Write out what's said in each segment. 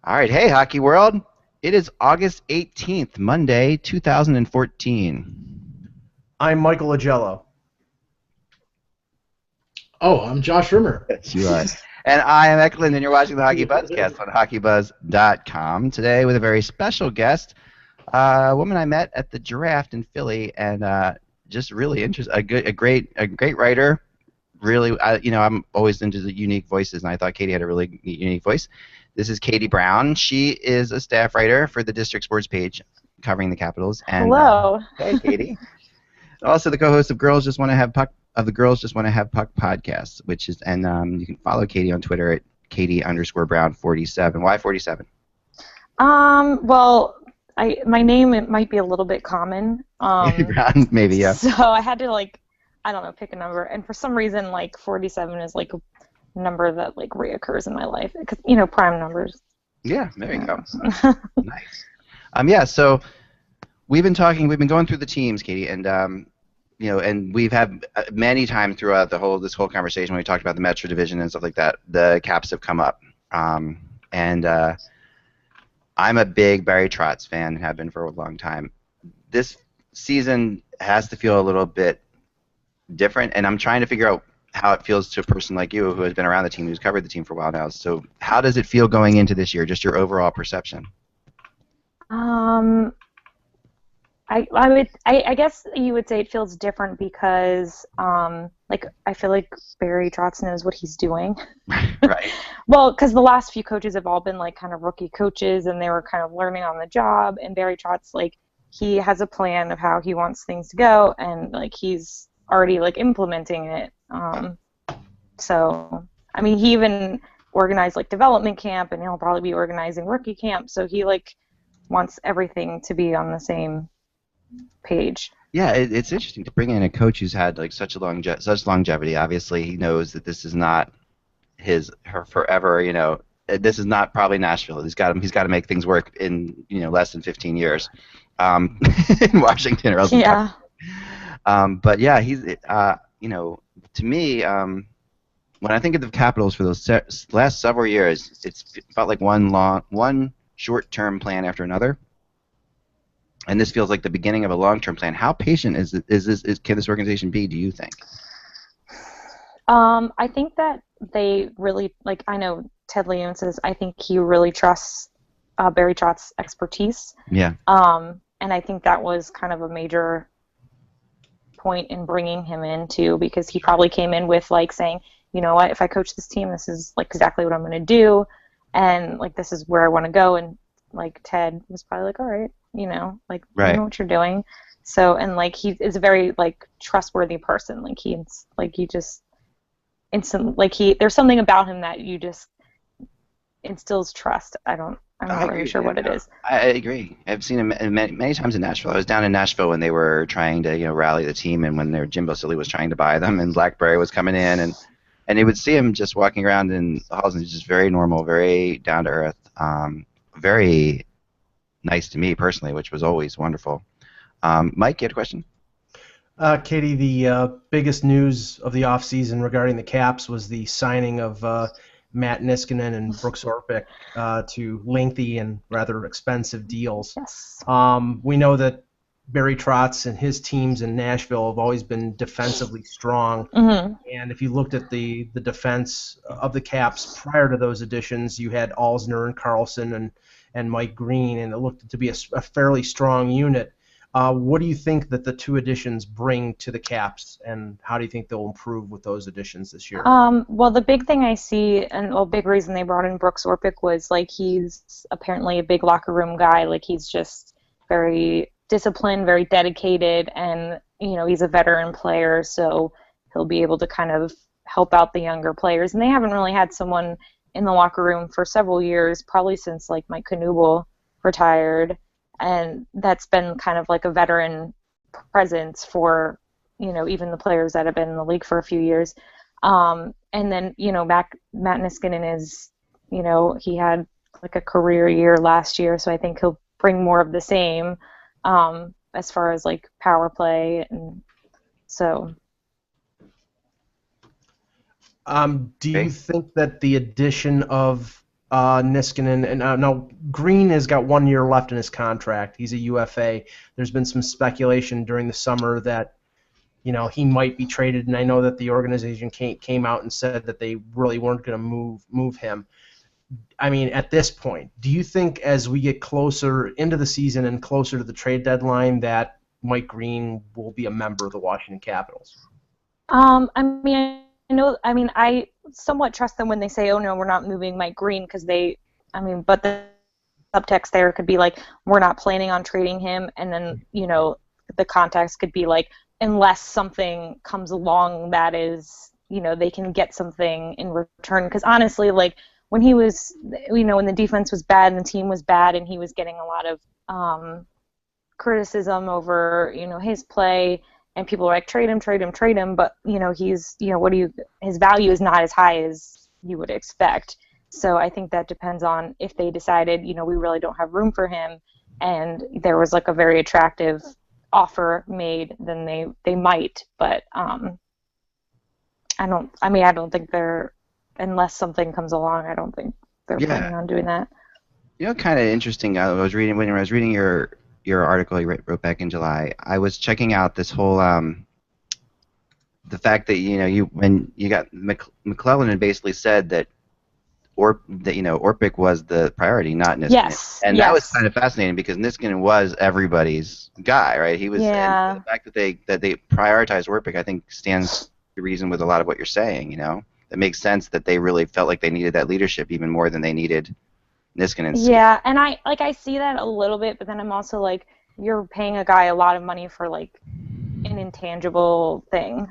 All right, hey, hockey world. It is August 18th, Monday, 2014. I'm Michael Agello. Oh, I'm Josh Rimmer. Yes, you are. And I am Eklund, and you're watching the Hockey Buzzcast on HockeyBuzz.com. Today with a very special guest, a woman I met at the Draft in Philly, and just really interesting, a great writer. Really, I'm always into the unique voices, and I thought Katie had a really neat, unique voice. This is Katie Brown. She is a staff writer for the District Sports page covering the Capitals. And, Hello. Hey, Katie. Also, the co-host of Girls Just Want to Have Puck the Girls Just Want to Have Puck podcast, you can follow Katie on Twitter at Katie_Brown47. Why 47? Well, my name it might be a little bit common. Brown, maybe, yeah. So I had to pick a number, and for some reason 47 is a number that reoccurs in my life because prime numbers. Yeah, there you go. Nice. Yeah. So we've been going through the teams, Katie, and and we've had many times throughout this whole conversation when we talked about the Metro Division and stuff like that, the Caps have come up, and I'm a big Barry Trotz fan, have been for a long time. This season has to feel a little bit different, and I'm trying to figure out how it feels to a person like you who has been around the team, who's covered the team for a while now. So how does it feel going into this year, just your overall perception? I guess you would say it feels different because I feel like Barry Trotz knows what he's doing. Right. Well, because the last few coaches have all been kind of rookie coaches, and they were kind of learning on the job. And Barry Trotz, he has a plan of how he wants things to go, and he's already implementing it. So I mean, he even organized development camp, and he'll probably be organizing rookie camp. So he wants everything to be on the same page. Yeah, it's interesting to bring in a coach who's had such longevity. Obviously, he knows that this is not her forever. This is not probably Nashville. He's got to make things work in less than 15 years in Washington or else. Yeah. But yeah, he's to me, when I think of the Capitals for those last several years, it's felt like one short-term plan after another, and this feels like the beginning of a long-term plan. How patient can this organization be, do you think? I think that they really I know Ted Leon says I think he really trusts Barry Trotz's expertise. Yeah. And I think that was kind of a major point in bringing him in too, because he probably came in with saying, you know what, if I coach this team, this is exactly what I'm going to do, and this is where I want to go. And Ted was probably all right, right. You know what you're doing. So, and he is a very trustworthy person. He just instant there's something about him that you just instills trust. I'm not really sure what it is. I agree. I've seen him many times in Nashville. I was down in Nashville when they were trying to rally the team, and when Jimbo Silly was trying to buy them, and Blackberry was coming in, and you would see him just walking around in the halls, and he's just very normal, very down to earth, very nice to me personally, which was always wonderful. Mike, you had a question? Katie, the biggest news of the offseason regarding the Caps was the signing of Matt Niskanen and Brooks Orpik to lengthy and rather expensive deals. Yes. We know that Barry Trotz and his teams in Nashville have always been defensively strong. Mm-hmm. And if you looked at the defense of the Caps prior to those additions, you had Alsner and Carlson and Mike Green, and it looked to be a fairly strong unit. What do you think that the two additions bring to the Caps, and how do you think they'll improve with those additions this year? Well, the big thing I see, and a big reason they brought in Brooks Orpik was he's apparently a big locker room guy. He's just very disciplined, very dedicated, and he's a veteran player, so he'll be able to kind of help out the younger players. And they haven't really had someone in the locker room for several years, probably since Mike Knuble retired. And that's been kind of a veteran presence for, even the players that have been in the league for a few years. And then, Matt Niskanen is, he had a career year last year, so I think he'll bring more of the same as far as power play. And so. Do you think that the addition of Niskanen, and now Green has got 1 year left in his contract. He's a UFA. There's been some speculation during the summer that he might be traded, and I know that the organization came out and said that they really weren't going to move him. I mean, at this point, do you think as we get closer into the season and closer to the trade deadline that Mike Green will be a member of the Washington Capitals? I somewhat trust them when they say, "Oh no, we're not moving Mike Green," because but the subtext there could be like, "We're not planning on trading him," and then the context could be like, "Unless something comes along that is, they can get something in return." Because honestly, like when he was, when the defense was bad and the team was bad, and he was getting a lot of criticism over, his play. And people are like, trade him, but his value is not as high as you would expect. So I think that depends on if they decided, we really don't have room for him, and there was like a very attractive offer made, then they might. But I don't think unless something comes along, I don't think they're planning on doing that. Kind of interesting. When I was reading your article you wrote back in July, I was checking out this whole the fact that when you got McClellan had basically said that Orpik was the priority, not Niskanen. Yes. And that was kind of fascinating because Niskanen was everybody's guy, right? He was. Yeah. And the fact that they prioritized Orpik, I think, stands to reason with a lot of what you're saying. It makes sense that they really felt like they needed that leadership even more than they needed Niskanen. Yeah, and I see that a little bit, but then I'm also like, you're paying a guy a lot of money for like an intangible thing.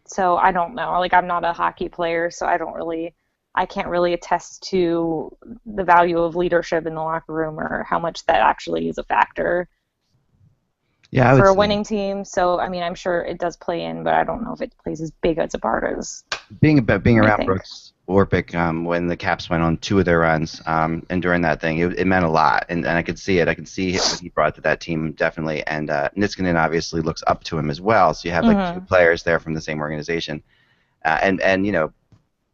So I don't know. Like, I'm not a hockey player, so I can't really attest to the value of leadership in the locker room or how much that actually is a factor. Yeah, for a winning team. So I'm sure it does play in, but I don't know if it plays as big as a part as being around Brooks Orpik when the Caps went on 2 of their runs, and during that thing, it meant a lot, and I could see it. I could see what he brought to that team definitely, and Niskanen obviously looks up to him as well. So you have like 2 players there from the same organization, and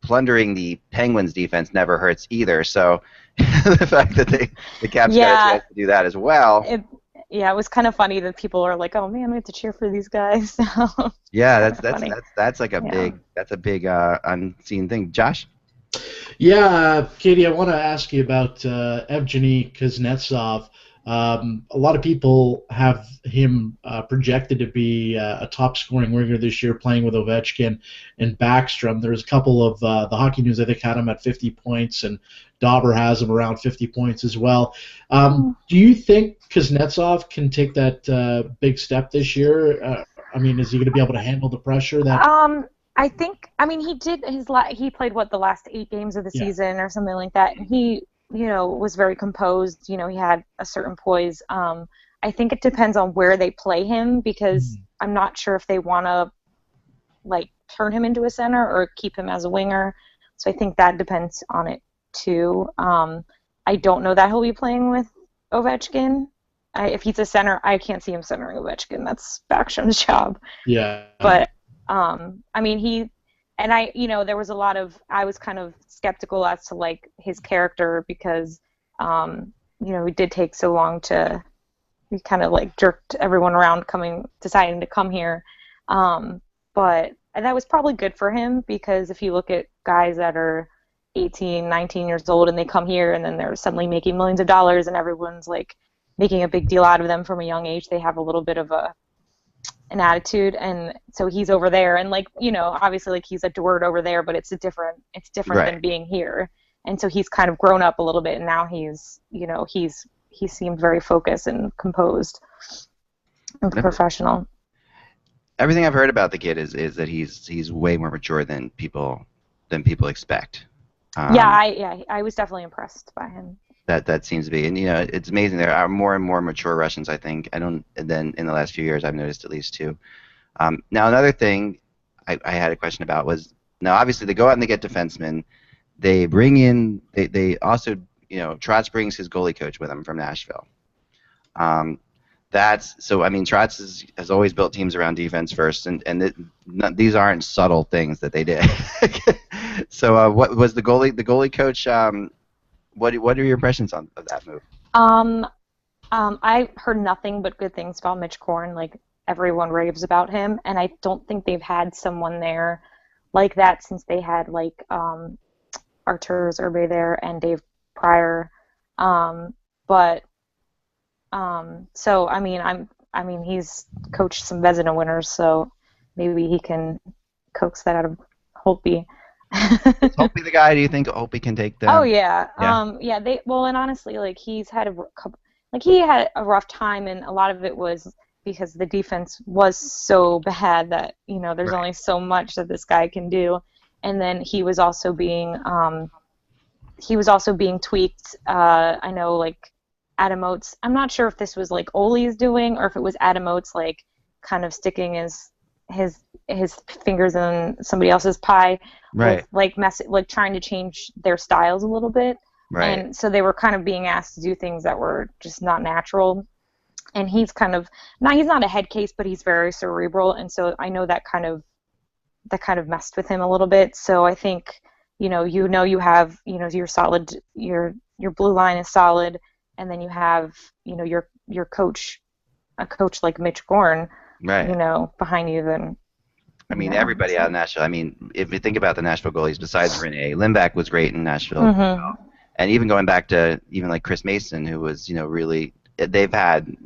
plundering the Penguins defense never hurts either. So the fact that the Caps got a chance to do that as well. It was kind of funny that people are like, "Oh man, we have to cheer for these guys." Yeah, that's like a big unseen thing. Josh? Yeah, Katie, I want to ask you about Evgeny Kuznetsov. A lot of people have him projected to be a top-scoring winger this year, playing with Ovechkin and Backstrom. There's a couple of the Hockey News, I think, had him at 50 points, and Dauber has him around 50 points as well. Do you think Kuznetsov can take that big step this year? Is he going to be able to handle the pressure? I think. He did he played the last 8 games of the season or something like that, and he was very composed. He had a certain poise. I think it depends on where they play him, because I'm not sure if they want to turn him into a center or keep him as a winger. So I think that depends on it too. I don't know that he'll be playing with Ovechkin. If he's a center, I can't see him centering Ovechkin. That's Backstrom's job. Yeah. But there was a lot of, I was kind of skeptical as to his character, because he did take so long he kind of jerked everyone around deciding to come here. But that was probably good for him, because if you look at guys that are 18, 19 years old and they come here and then they're suddenly making millions of dollars and everyone's making a big deal out of them from a young age, they have a little bit of an attitude. And so he's over there, and obviously he's adored over there, but it's different right. than being here. And so he's kind of grown up a little bit, and now he seemed very focused and composed and professional. Everything I've heard about the kid is that he's way more mature than people expect. I was definitely impressed by him. That seems to be, and it's amazing. There are more and more mature Russians, I think. Then in the last few years, I've noticed at least 2. Now another thing I had a question about was, now obviously they go out and they get defensemen. They bring in, they also, Trotz brings his goalie coach with him from Nashville. Trotz has always built teams around defense first, and these aren't subtle things that they did. So what was the goalie coach? What are your impressions of that move? I heard nothing but good things about Mitch Korn. Like, everyone raves about him, and I don't think they've had someone there like that since they had like Artur Zerbe there and Dave Pryor. So I mean he's coached some Vezina winners, so maybe he can coax that out of Holtby. Is Holtby the guy? Do you think Holtby can take them? Oh yeah. Yeah. And honestly, like, he had a rough time, and a lot of it was because the defense was so bad that, there's only so much that this guy can do. And then he was also being tweaked. I know, like, Adam Oates. I'm not sure if this was like Ole's doing or if it was Adam Oates, like, kind of sticking his fingers in somebody else's pie, right? With, like trying to change their styles a little bit. Right. And so they were kind of being asked to do things that were just not natural. And he's kind of he's not a head case, but he's very cerebral, and so I know that kind of messed with him a little bit. So I think you have your solid, your blue line is solid, and then you have your coach, a coach like Mitch Korn, right, behind you. Then I mean, everybody out of Nashville. I mean, if you think about the Nashville goalies, besides Rene, Lindback was great in Nashville. Mm-hmm. And even going back to even like Chris Mason, who was really, they've had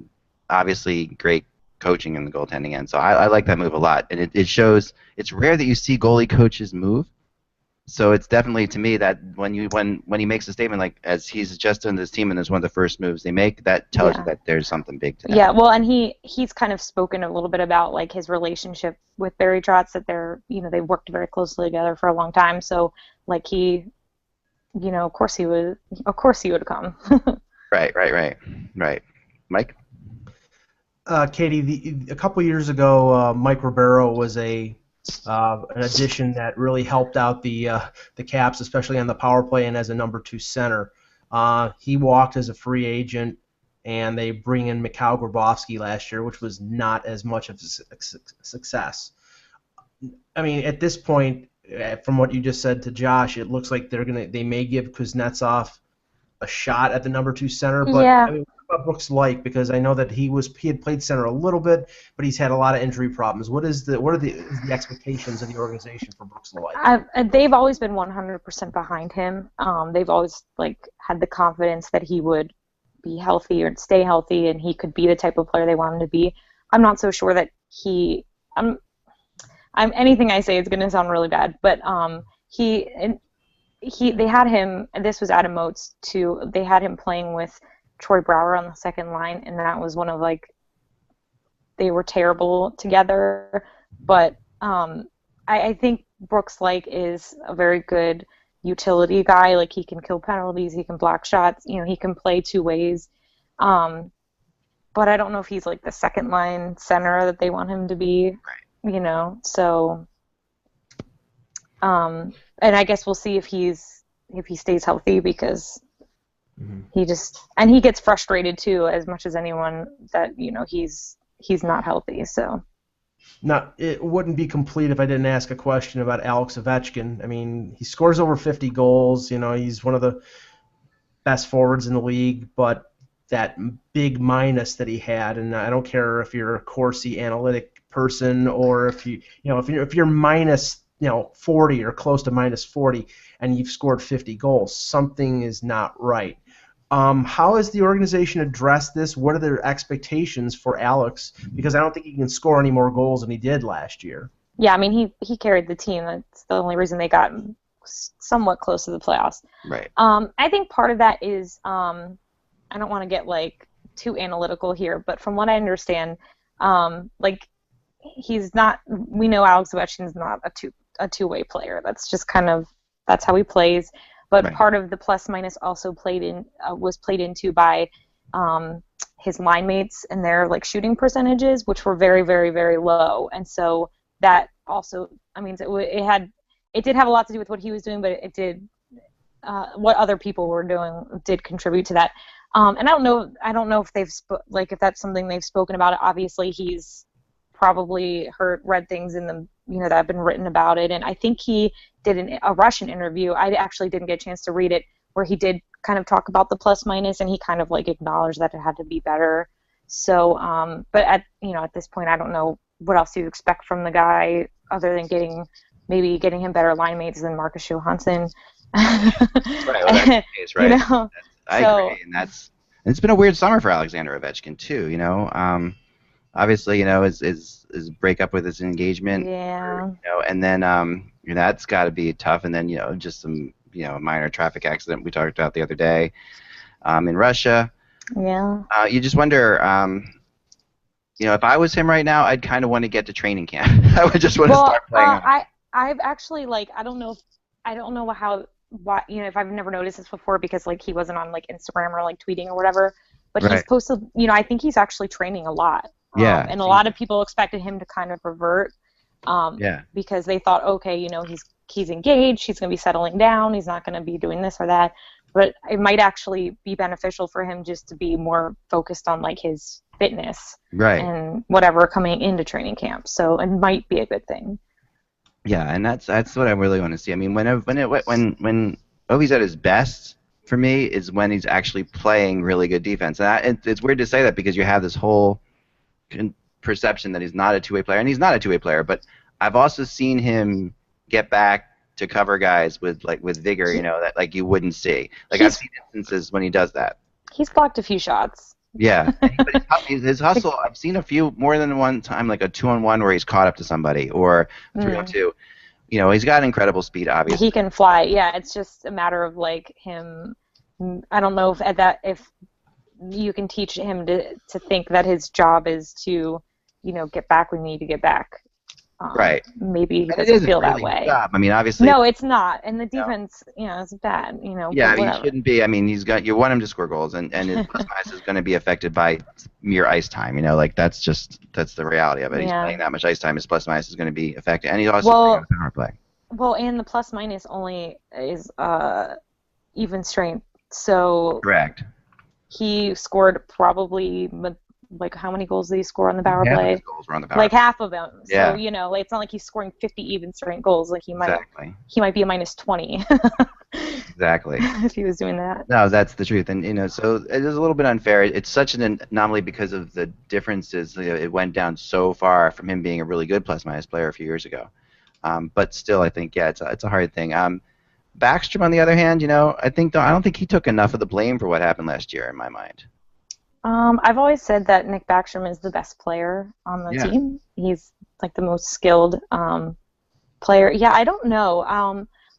obviously great coaching in the goaltending end. So I like that move a lot, and it shows. It's rare that you see goalie coaches move. So it's definitely, to me, that when he makes a statement like, as he's adjusted to this team and it's one of the first moves they make, that tells you that there's something big to them. Yeah, well, and he's kind of spoken a little bit about like his relationship with Barry Trotz, that they worked very closely together for a long time. So like of course he would come. Right. Mike? Katie, a couple years ago, Mike Ribeiro was an addition that really helped out the Caps, especially on the power play and as a number 2 center. He walked as a free agent, and they bring in Mikhail Grabovski last year, which was not as much of a success. I mean, at this point, from what you just said to Josh, it looks like they may give Kuznetsov a shot at the number 2 center. But yeah. I mean, what about Brooks Laich? Because I know that he had played center a little bit, but he's had a lot of injury problems. What are the expectations of the organization for Brooks Laich? They've always been 100% behind him. They've always had the confidence that he would be healthy or stay healthy, and he could be the type of player they want him to be. I'm not so sure that anything I say is going to sound really bad, but they had him. This was Adam Oates too. They had him playing with Troy Brouwer on the second line, and that was one of they were terrible together. But I think Brooks Laich is a very good utility guy. Like, he can kill penalties, he can block shots. He can play two ways. But I don't know if he's the second line center that they want him to be. Right. So. And I guess we'll see if he stays healthy, because he gets frustrated too, as much as anyone, that he's not healthy. So. Now, it wouldn't be complete if I didn't ask a question about Alex Ovechkin. I mean, he scores over 50 goals. He's one of the best forwards in the league, but that big minus that he had, and I don't care if you're a Corsi analytic person or if you're minus 40 or close to minus 40 and you've scored 50 goals, something is not right. How has the organization addressed this? What are their expectations for Alex? Because I don't think he can score any more goals than he did last year. Yeah, I mean, he carried the team. That's the only reason they got somewhat close to the playoffs. Right. I think part of that is, I don't want to get too analytical here, but from what I understand, he's not. We know Alex Ovechkin's not a two-way player. That's just that's how he plays. But part of the plus-minus also was played into by his line mates and their shooting percentages, which were very, very, very low. And so that also, I mean, it did have a lot to do with what he was doing, but it did what other people were doing did contribute to that. And I don't know if they've if that's something they've spoken about. Obviously, he's probably read things in the that have been written about it, and I think he did a Russian interview. I actually didn't get a chance to read it, where he did kind of talk about the plus minus, and he kind of like acknowledged that it had to be better. So, but at this point, I don't know what else you expect from the guy other than getting him better line mates than Marcus Johansson. Right, well, that's the case, right? I agree, and it's been a weird summer for Alexander Ovechkin too. Obviously, his breakup with his engagement. Yeah. And then that's got to be tough. And then just some minor traffic accident we talked about the other day in Russia. Yeah. You just wonder. If I was him right now, I'd kind of want to get to training camp. I would just want to start playing. I've actually I don't know if I've never noticed this before, because he wasn't on Instagram or tweeting or whatever, but he's posted. I think he's actually training a lot. Yeah. And a lot of people expected him to kind of revert. Because they thought, okay, he's engaged, he's going to be settling down, he's not going to be doing this or that. But it might actually be beneficial for him just to be more focused on his fitness and whatever coming into training camp. So it might be a good thing. Yeah, and that's what I really want to see. I mean, when Ovi's at his best for me is when he's actually playing really good defense. And it's weird to say that, because you have this whole perception that he's not a two-way player, and he's not a two-way player. But I've also seen him get back to cover guys with vigor, that you wouldn't see. I've seen instances when he does that. He's blocked a few shots. Yeah, but his hustle, I've seen a few more than one time, like a 2-on-1 where he's caught up to somebody, or 3-on-2. He's got incredible speed, obviously. He can fly. Yeah, it's just a matter of him. I don't know if you can teach him to think that his job is to, get back when you need to get back. Right. Maybe he doesn't feel that way. Job. I mean, obviously. No, it's not. And the defense, is bad. Yeah, he shouldn't be. I mean, you want him to score goals, and his plus minus is going to be affected by mere ice time. That's the reality of it. He's playing that much ice time. His plus minus is going to be affected, and he's also playing on power play. Well, and the plus minus only is even strength. So. Correct. He scored probably. How many goals did he score on the power play? Half of his goals were on the power play. Half of them. Yeah. So, it's not like he's scoring 50 even strength goals. He might be a minus 20. Exactly. If he was doing that. No, that's the truth. And, so it is a little bit unfair. It's such an anomaly because of the differences. It went down so far from him being a really good plus-minus player a few years ago. But still, I think, it's a hard thing. Backstrom, on the other hand, I don't think he took enough of the blame for what happened last year, in my mind. I've always said that Nick Backstrom is the best player on the team. He's the most skilled player. Yeah, I don't know.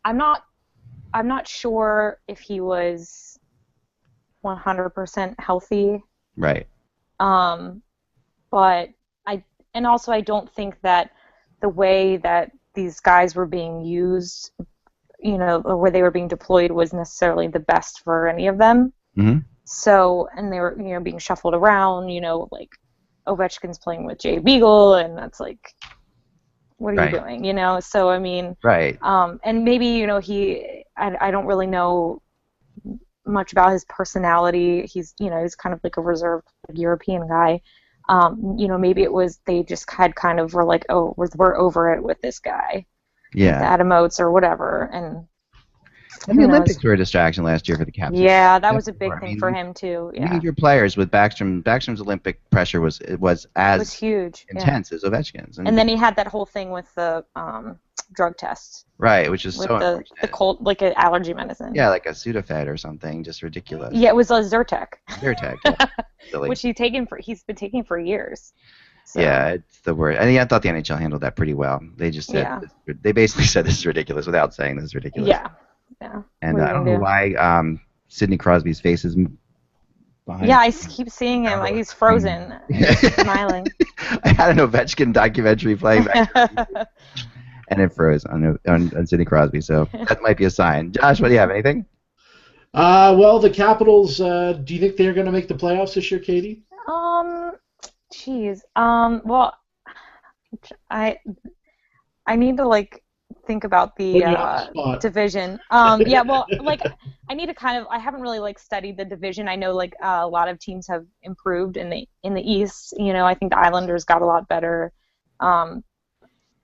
I'm not sure if he was 100% healthy. Right. But I don't think that the way that these guys were being used, or where they were being deployed, was necessarily the best for any of them. Mm-hmm. So, and they were, being shuffled around, Ovechkin's playing with Jay Beagle, and that's what are you doing, So, I mean, and maybe, I don't really know much about his personality. He's kind of a reserved European guy. Maybe it was they just had kind of were oh, we're over it with this guy. Yeah. Adam Oates or whatever, and the Olympics were a distraction last year for the Caps. Yeah, that was a big thing for him too. Yeah. Major players with Backstrom. Backstrom's Olympic pressure was as huge, intense as Ovechkin's. And then he had that whole thing with the drug test. Right, which is with so the cold, an allergy medicine. Yeah, like a Sudafed or something, just ridiculous. Yeah, it was a Zyrtec. Zyrtec, yeah. Silly. Which he's been taking for years. So. Yeah, it's the word. And I thought the NHL handled that pretty well. They just said they basically said this is ridiculous without saying this is ridiculous. Yeah. Yeah. And I don't know why Sidney Crosby's face is behind. Yeah, I keep seeing him he's frozen, smiling. I had an Ovechkin documentary playing back and it froze on Sidney Crosby, so that might be a sign. Josh, what do you have? Anything? Well, the Capitals. Do you think they're going to make the playoffs this year, Katie? Well, I need to think about the division. Yeah, well, I need to I haven't really studied the division. I know a lot of teams have improved in the East. I think the Islanders got a lot better.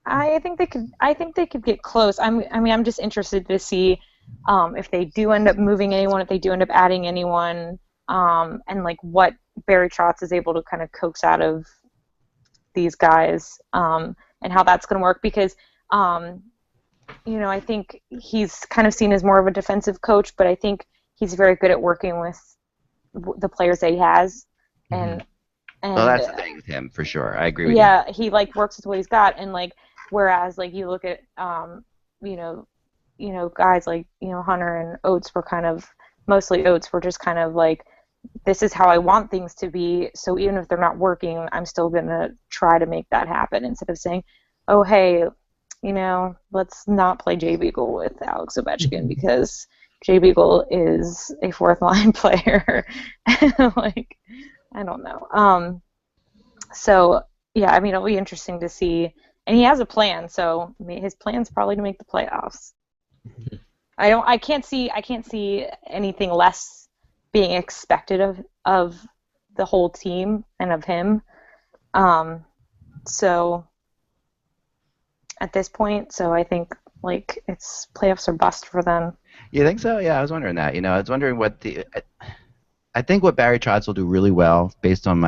I think they could. I think they could get close. I'm just interested to see if they do end up moving anyone, if they do end up adding anyone, and like what Barry Trotz is able to kind of coax out of these guys, and how that's going to work. Because I think he's kind of seen as more of a defensive coach, but I think he's very good at working with the players that he has, and well, that's the thing with him for sure. I agree with you. Yeah, he like works with what he's got, and like whereas like you look at guys like Hunter and Oates were kind of mostly Oates were just kind of like, this is how I want things to be. So even if they're not working, I'm still gonna try to make that happen instead of saying, oh hey, let's not play Jay Beagle with Alex Ovechkin because Jay Beagle is a fourth line player. Like, I don't know. So yeah, I mean, it'll be interesting to see. And he has a plan, so his plan's probably to make the playoffs. I can't see anything less being expected of the whole team and of him. So at this point, so I think like it's playoffs or bust for them. You think so? Yeah, I was wondering that. I was wondering I think what Barry Trotz will do really well based on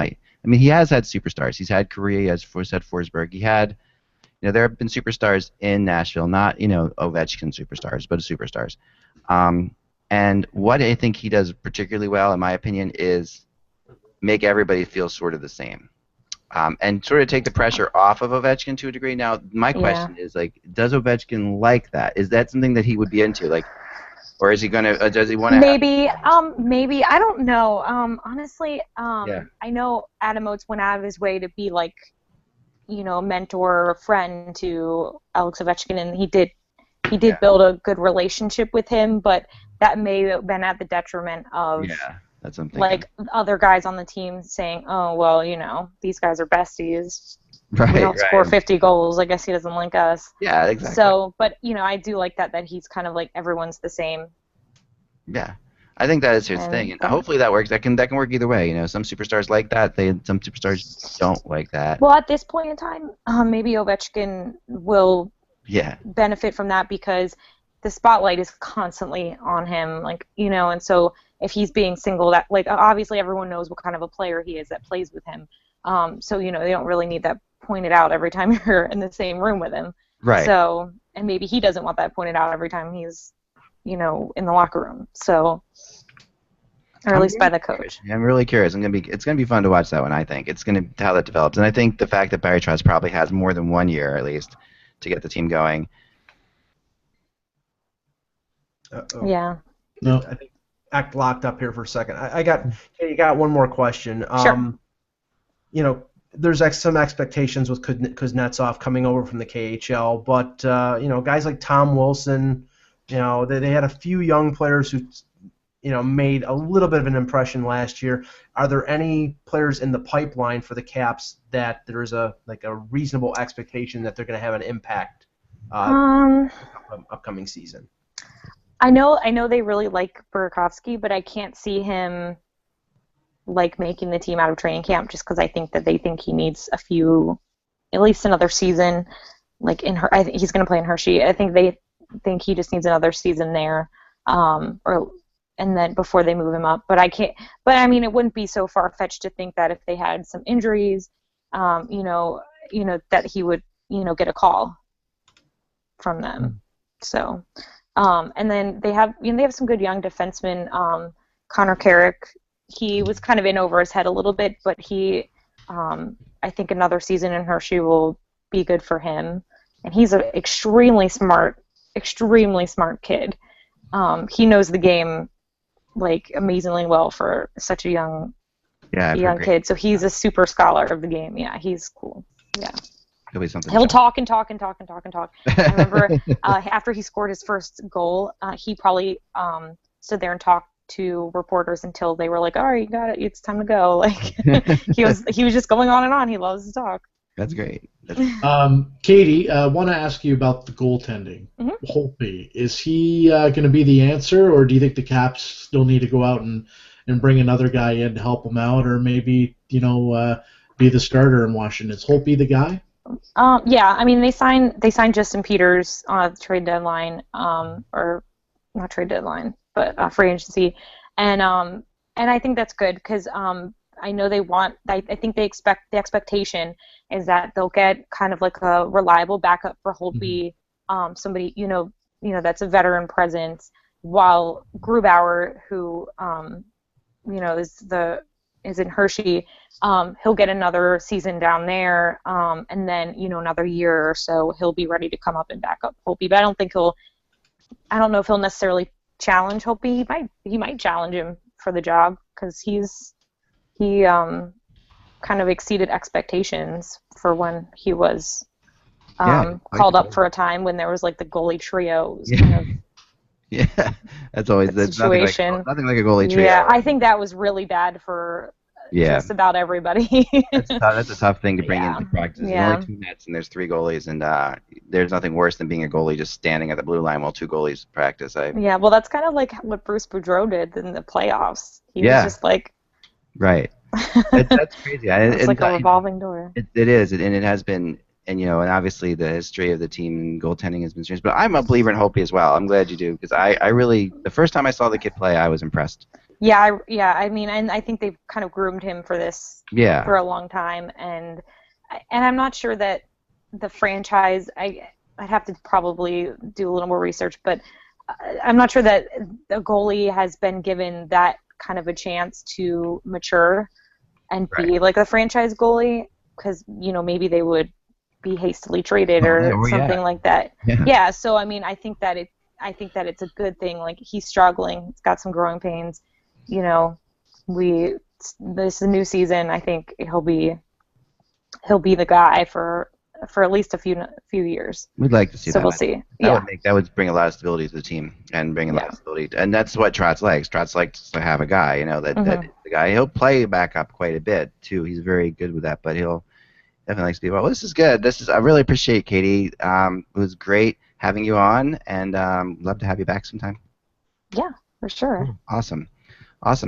he has had superstars. He's had Correa, he has said Forsberg. He had, there have been superstars in Nashville, not, Ovechkin superstars, but superstars. And what I think he does particularly well, in my opinion, is make everybody feel sort of the same. And sort of take the pressure off of Ovechkin to a degree. Now, my question is, like, does Ovechkin like that? Is that something that he would be into? Like, or is he gonna? Does he want to? Maybe. Maybe. I don't know. Honestly, I know Adam Oates went out of his way to be like, a mentor or a friend to Alex Ovechkin, and he did build a good relationship with him, but that may have been at the detriment of that's something like other guys on the team saying, oh well, these guys are besties. Right, we don't score 50 goals. I guess he doesn't like us. Yeah, exactly. So, but I do like that he's kind of like everyone's the same. Yeah, I think that is his thing, and hopefully that works. That can work either way. Some superstars like that. Some superstars don't like that. Well, at this point in time, maybe Ovechkin will benefit from that because the spotlight is constantly on him, like and so if he's being singled out, like obviously everyone knows what kind of a player he is that plays with him. So they don't really need that pointed out every time you're in the same room with him. Right. So, and maybe he doesn't want that pointed out every time he's, in the locker room. So, or at least by the coach. I'm really curious. It's gonna be fun to watch that one. I think it's gonna how that develops, and I think the fact that Barry Trotz probably has more than 1 year at least to get the team going. Yeah. No, I think act locked up here for a second. You got one more question. Sure. There's some expectations with Kuznetsov coming over from the KHL, but guys like Tom Wilson, they had a few young players who, made a little bit of an impression last year. Are there any players in the pipeline for the Caps that there's a reasonable expectation that they're going to have an impact upcoming season? I know they really like Burakovsky, but I can't see him like making the team out of training camp just because I think that they think he needs at least another season. Like I think he's going to play in Hershey. I think they think he just needs another season there, and then before they move him up. But I can't. But I mean, it wouldn't be so far fetched to think that if they had some injuries, that he would, get a call from them. So, and then they have some good young defensemen. Connor Carrick. He was kind of in over his head a little bit, but I think another season in Hershey will be good for him. And he's an extremely smart kid. He knows the game like amazingly well for such a young kid. So he's a super scholar of the game. Yeah, he's cool. Yeah. He'll talk and talk and talk and talk and talk. I remember after he scored his first goal, he probably stood there and talked to reporters until they were like, all right, you got it, it's time to go. Like he was just going on and on. He loves to talk. That's great. Katie, I want to ask you about the goaltending. Mm-hmm. Holtby, is he going to be the answer, or do you think the Caps still need to go out and bring another guy in to help him out, or maybe be the starter in Washington? Is Holtby the guy? Yeah, I mean they signed Justin Peters on a trade deadline, or not trade deadline, but free agency, and I think that's good because I know they want. I think they expect the expectation is that they'll get kind of like a reliable backup for Holtby, somebody that's a veteran presence, while Grubauer, who is in Hershey, he'll get another season down there, and then another year or so he'll be ready to come up and back up Holtby. But I don't know if he'll necessarily challenge Holtby. He might challenge him for the job because he kind of exceeded expectations for when he was called up for a time when there was like the goalie trio. It was kind of yeah, that's always the situation. Nothing like a goalie trio. Yeah, I think that was really bad for just about everybody. That's a tough thing to bring into practice. There's only 2 nets and there's 3 goalies, and there's nothing worse than being a goalie just standing at the blue line while 2 goalies practice. Yeah, well, that's kind of like what Bruce Boudreau did in the playoffs. He was just like... Right. That's crazy. It's like a revolving door. It is, and it has been, and obviously the history of the team and goaltending has been strange. But I'm a believer in Holtby as well. I'm glad you do, because I really, the first time I saw the kid play, I was impressed. Yeah. I mean, and I think they've kind of groomed him for this for a long time, and I'm not sure that the franchise. I'd have to probably do a little more research, but I'm not sure that the goalie has been given that kind of a chance to mature and be like a franchise goalie, because maybe they would be hastily traded or something like that. Yeah. So I mean, I think that it's a good thing. Like, he's struggling. He's got some growing pains. This is a new season. I think he'll be the guy for at least a few years. We'd like to see that. So we'll see. That would bring a lot of stability to the team and bring a lot of stability. And that's what Trotz likes. Trotz likes to have a guy, that the guy. He'll play back up quite a bit too. He's very good with that, but he'll definitely likes to be. Well, this is good. I really appreciate Katie. It was great having you on, and love to have you back sometime. Yeah, for sure. Awesome.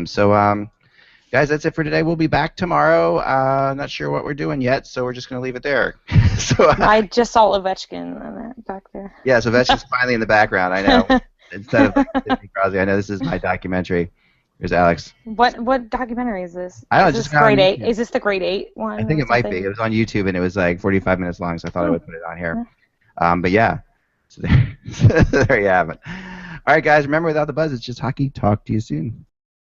So, guys, that's it for today. We'll be back tomorrow. Not sure what we're doing yet, so we're just going to leave it there. I just saw Ovechkin back there. Yeah, so Ovechkin's finally in the background, I know. Instead of Sidney Crosby. I know this is my documentary. Here's Alex. What documentary is this? I don't know. Is this Grade 8? Is this the Grade 8 one? I think it might be. It was on YouTube, and it was like 45 minutes long, so I thought I would put it on here. But yeah, so there you have it. All right, guys, remember, without the buzz, it's just hockey. Talk to you soon.